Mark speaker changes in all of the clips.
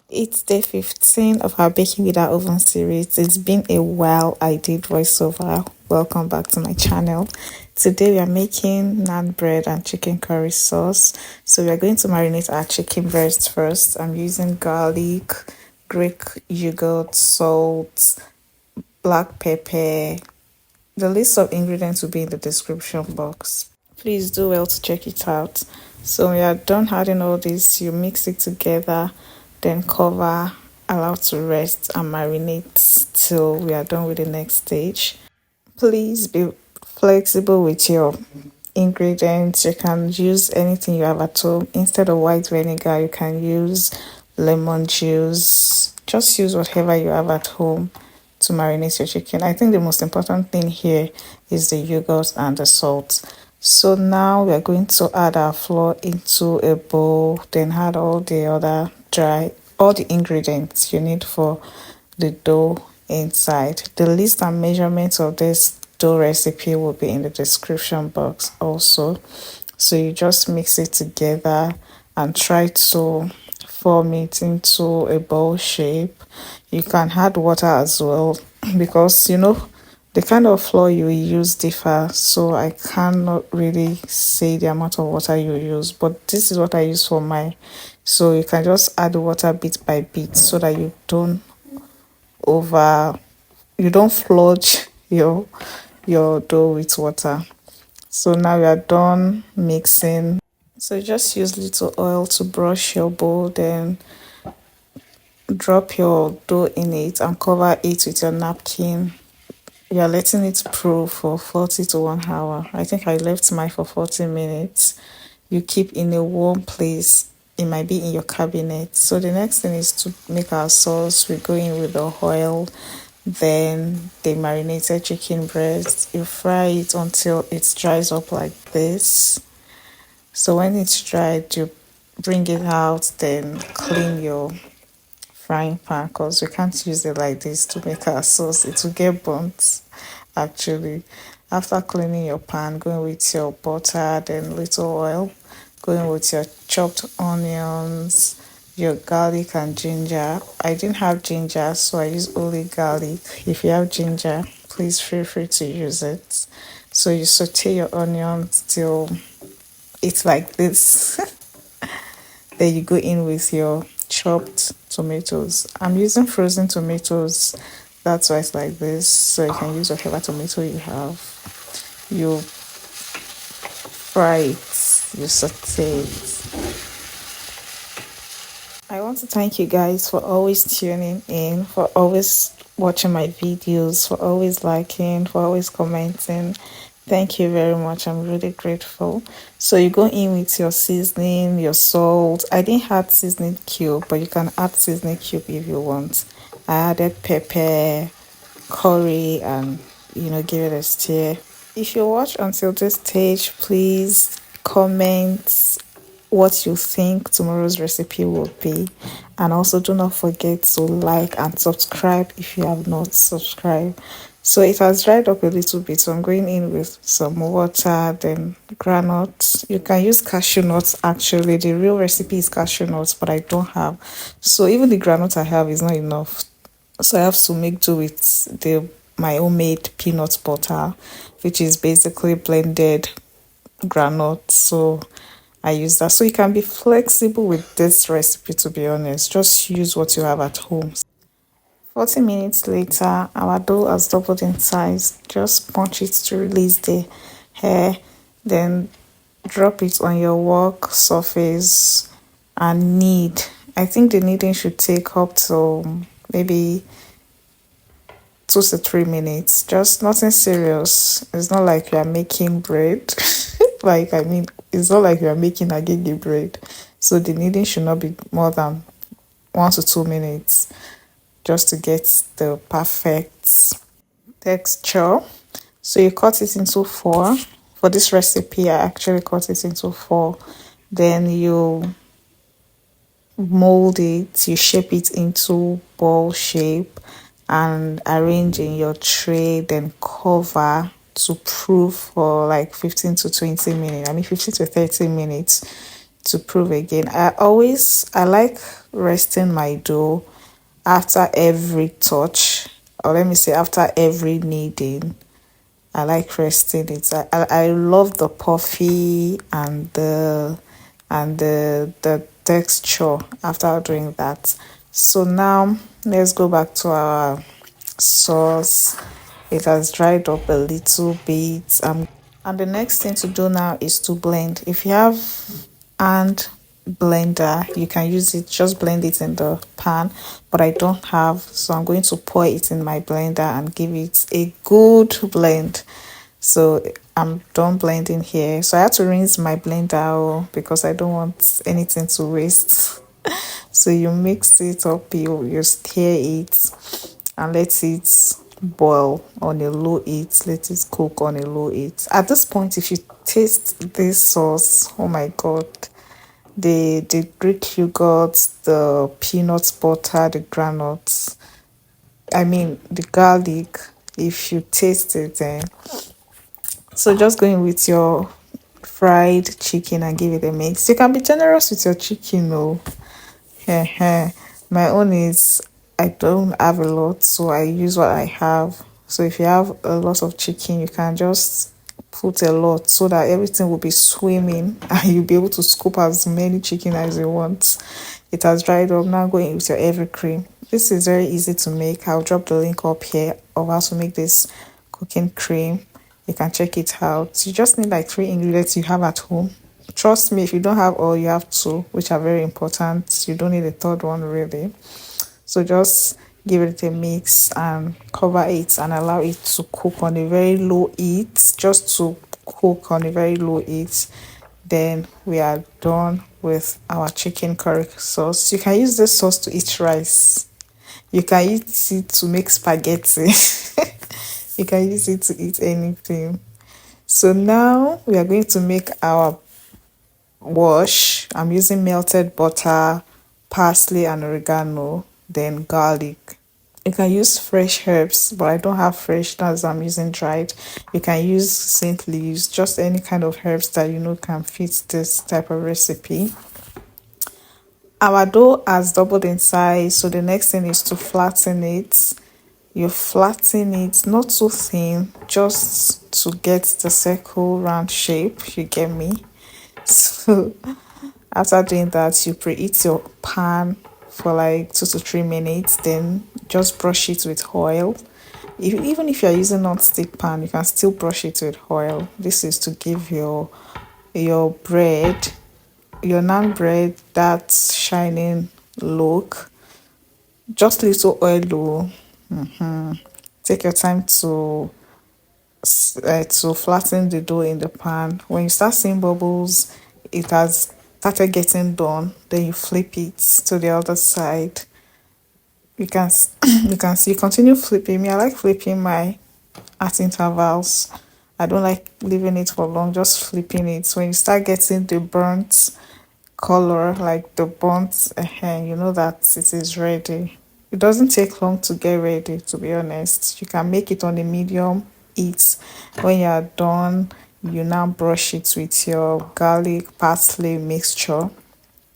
Speaker 1: It's day 15 of our baking with our oven series. It's been a while I did voiceover. Welcome back to my channel. Today we are making naan bread and chicken curry sauce. So we are going to marinate our chicken breast first. I'm using garlic, Greek yogurt, salt, black pepper. The list of ingredients will be in the description box. Please do well to check it out. So when you are done adding all this, you mix it together, then cover, allow to rest and marinate till we are done with the next stage. Please be flexible with your ingredients. You can use anything you have at home. Instead of white vinegar, you can use lemon juice. Just use whatever you have at home to marinate your chicken. I think the most important thing here is the yogurt and the salt. So now we are going to add our flour into a bowl, then add all the ingredients you need for the dough inside. The list and measurements of this dough recipe will be in the description box also. So you just mix it together and try to form it into a bowl shape. You can add water as well because the kind of flour you use differ, so I cannot really say the amount of water you use, but this is what I use for mine. So you can just add water bit by bit so that over you don't flood your dough with water. So now we are done mixing. So just use little oil to brush your bowl, then drop your dough in it and cover it with your napkin. You are letting it brew for 40 to 1 hour. I think I left mine for 40 minutes. You keep in a warm place. It might be in your cabinet. So the next thing is to make our sauce. We go in with the oil, then the marinated chicken breast. You fry it until it dries up like this. So when it's dried, you bring it out, then clean your frying pan because we can't use it like this to make our sauce. It will get burnt actually. After cleaning your pan, going with your butter, then little oil, going with your chopped onions, your garlic and ginger. I didn't have ginger, so I use only garlic. If you have ginger, please feel free to use it. So you saute your onions till it's like this. Then you go in with your chopped tomatoes. I'm using frozen tomatoes. That's why it's like this. So you can use whatever tomato you have. You fry it, you saute it. I want to thank you guys for always tuning in, for always watching my videos, for always liking, for always commenting. Thank you very much. I'm really grateful. So you go in with your seasoning, your salt. I didn't add seasoning cube, but you can add seasoning cube if you want. I added pepper, curry, and give it a stir. If you watch until this stage, please comment what you think tomorrow's recipe will be, and also do not forget to like and subscribe if you have not subscribed. So it has dried up a little bit, so I'm going in with some water, then groundnut. You can use cashew nuts. Actually, the real recipe is cashew nuts, but I don't have, so even the groundnut I have is not enough, so I have to make do with my homemade peanut butter, which is basically blended groundnut. So I use that. So you can be flexible with this recipe, to be honest. Just use what you have at home. 40 minutes later, our dough has doubled in size. Just punch it to release the hair. Then drop it on your work surface and knead. I think the kneading should take up to maybe 2 to 3 minutes. Just nothing serious. It's not like you are making bread. It's not like you are making a agege bread. So the kneading should not be more than 1 to 2 minutes just to get the perfect texture. So you cut it into 4. For this recipe, I actually cut it into 4. Then you mold it, you shape it into ball shape and arrange in your tray, then cover to proof for like 15 to 20 minutes. 15 to 30 minutes. to prove again. I like resting my dough after every touch, or let me say after every kneading. I like resting it. I love the puffy and the texture after doing that. So now let's go back to our sauce. It has dried up a little bit. And the next thing to do now is to blend. If you have hand blender, you can use it, just blend it in the pan, but I don't have, so I'm going to pour it in my blender and give it a good blend. So I'm done blending here, so I have to rinse my blender out because I don't want anything to waste. So you mix it up, you stir it and let it boil on a low heat, let it cook on a low heat. At this point, if you taste this sauce, oh my god, the Greek yogurt, the peanut butter, the granules, I mean the garlic, if you taste it, so just going with your fried chicken and give it a mix. You can be generous with your chicken, oh. My own is I don't have a lot, so I use what I have. So if you have a lot of chicken, you can just put a lot so that everything will be swimming and you'll be able to scoop as many chicken as you want. It has dried up. Now go in with your heavy cream. This is very easy to make. I'll drop the link up here of how to make this cooking cream. You can check it out. You just need like 3 ingredients you have at home. Trust me, if you don't have all, you have two, which are very important. You don't need a third one really. So just give it a mix and cover it and allow it to cook on a very low heat, just to cook on a very low heat. Then we are done with our chicken curry sauce. You can use this sauce to eat rice. You can use it to make spaghetti. You can use it to eat anything. So now we are going to make our wash. I'm using melted butter, parsley and oregano, then garlic. You can use fresh herbs, but I don't have fresh, that's I'm using dried. You can use saint leaves, just any kind of herbs that you know can fit this type of recipe. Our dough has doubled in size, so the next thing is to flatten it. You flatten it, not too thin, just to get the circle round shape, you get me? So after doing that, you preheat your pan for like 2 to 3 minutes, then just brush it with oil. Even if you're using non-stick pan, you can still brush it with oil. This is to give your bread, your naan bread, that shining look. Just little oil though. Take your time to flatten the dough in the pan. When you start seeing bubbles, it has started getting done. Then you flip it to the other side. You can you can see, continue flipping. Me, I like flipping my at intervals. I don't like leaving it for long, just flipping it. When you start getting the burnt color, like the burnt, you know that it is ready. It doesn't take long to get ready, to be honest. You can make it on a medium heat. When you are done, you now brush it with your garlic parsley mixture.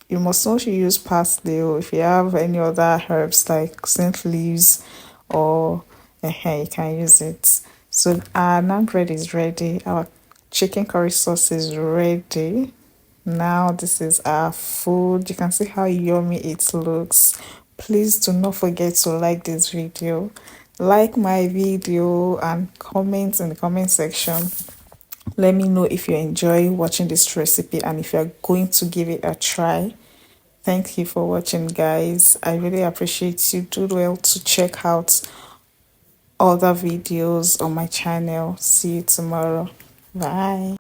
Speaker 1: You must also use parsley, or if you have any other herbs like scent leaves, or you can use it. So our naan bread is ready. Our chicken curry sauce is ready. Now this is our food. You can see how yummy it looks. Please do not forget to like this video. Like my video and comment in the comment section. Let me know if you enjoy watching this recipe and if you're going to give it a try. Thank you for watching, guys. I really appreciate you. Do well to check out other videos on my channel. See you tomorrow. Bye.